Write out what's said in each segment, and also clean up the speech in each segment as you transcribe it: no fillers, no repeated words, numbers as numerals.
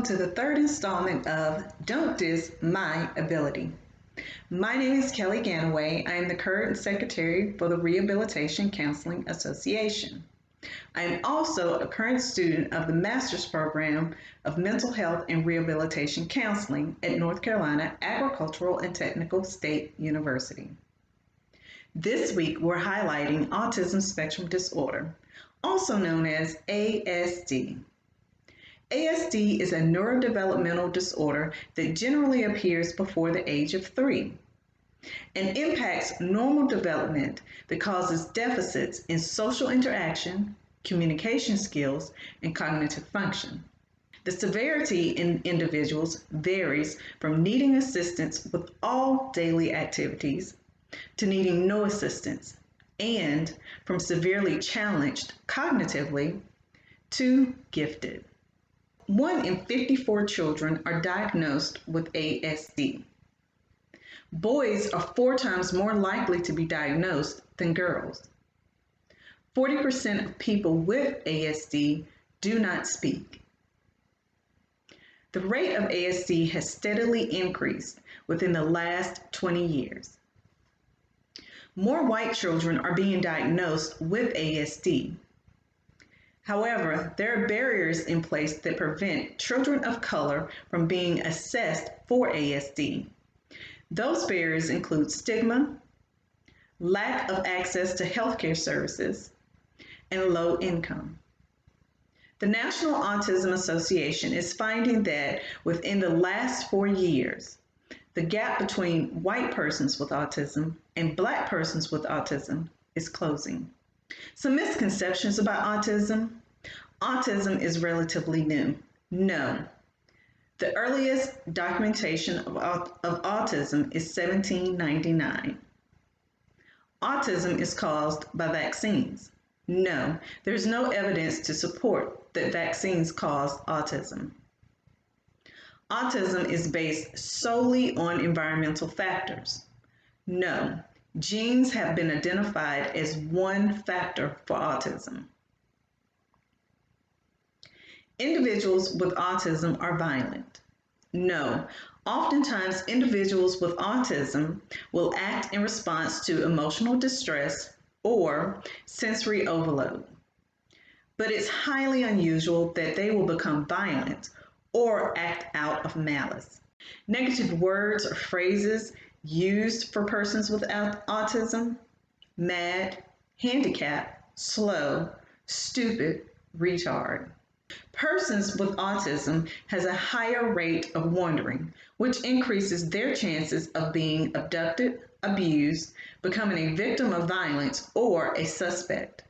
to the third installment of Don't Diss My Ability. My name is Kelly Ganaway. I am the current secretary for the Rehabilitation Counseling Association. I am also a current student of the Master's Program of Mental Health and Rehabilitation Counseling at North Carolina Agricultural and Technical State University. This week we're highlighting autism spectrum disorder, also known as ASD. ASD is a neurodevelopmental disorder that generally appears before the age of 3 and impacts normal development that causes deficits in social interaction, communication skills, and cognitive function. The severity in individuals varies from needing assistance with all daily activities to needing no assistance, and from severely challenged cognitively to gifted. 1 in 54 children are diagnosed with ASD. Boys are 4 times more likely to be diagnosed than girls. 40% of people with ASD do not speak. The rate of ASD has steadily increased within the last 20 years. More white children are being diagnosed with ASD. However, there are barriers in place that prevent children of color from being assessed for ASD. Those barriers include stigma, lack of access to healthcare services, and low income. The National Autism Association is finding that within the last 4 years, the gap between white persons with autism and Black persons with autism is closing. Some misconceptions about autism. Autism is relatively new. No. The earliest documentation of autism is 1799. Autism is caused by vaccines. No, there's no evidence to support that vaccines cause autism. Autism is based solely on environmental factors. No, genes have been identified as one factor for autism. Individuals with autism are violent. No, oftentimes individuals with autism will act in response to emotional distress or sensory overload. But it's highly unusual that they will become violent or act out of malice. Negative words or phrases used for persons with autism: mad, handicapped, slow, stupid, retard. Persons with autism has a higher rate of wandering, which increases their chances of being abducted, abused, becoming a victim of violence, or a suspect.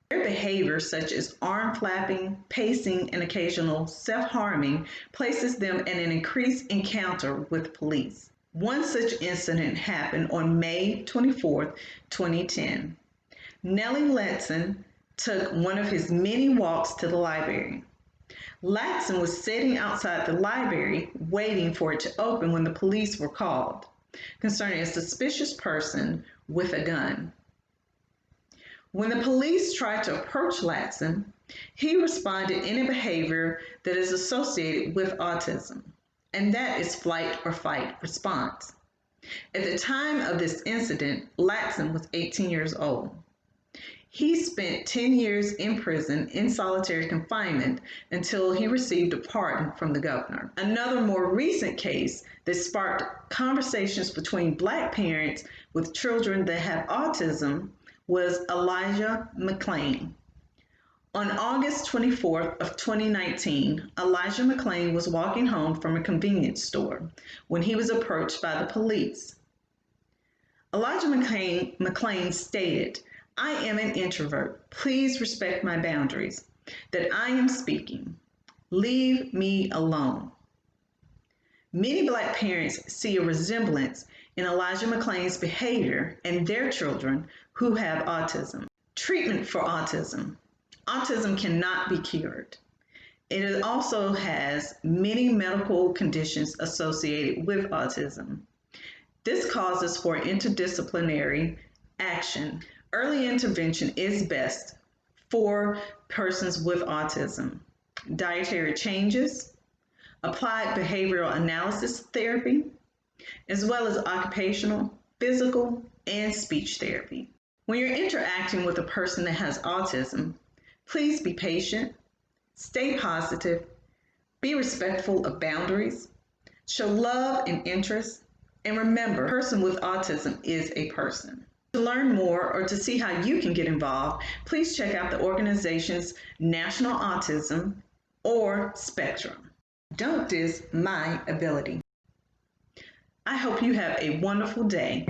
Their behavior, such as arm flapping, pacing, and occasional self-harming, places them in an increased encounter with police. One such incident happened on May 24, 2010. Nellie Latson took one of his many walks to the library. Latson was sitting outside the library waiting for it to open when the police were called concerning a suspicious person with a gun. When the police tried to approach Latson, he responded in a behavior that is associated with autism, and that is flight or fight response. At the time of this incident, Latson was 18 years old. He spent 10 years in prison in solitary confinement until he received a pardon from the governor. Another more recent case that sparked conversations between Black parents with children that have autism was Elijah McClain. On August 24th of 2019, Elijah McClain was walking home from a convenience store when he was approached by the police. Elijah McClain stated, "I am an introvert. Please respect my boundaries, that I am speaking. Leave me alone." Many Black parents see a resemblance in Elijah McClain's behavior and their children who have autism. Treatment for autism. Autism cannot be cured. It also has many medical conditions associated with autism. This causes for interdisciplinary action. Early intervention is best for persons with autism. Dietary changes, applied behavioral analysis therapy, as well as occupational, physical, and speech therapy. When you're interacting with a person that has autism, please be patient, stay positive, be respectful of boundaries, show love and interest, and remember, a person with autism is a person. To learn more or to see how you can get involved, please check out the organization's National Autism or Spectrum. Don't diss my ability. I hope you have a wonderful day.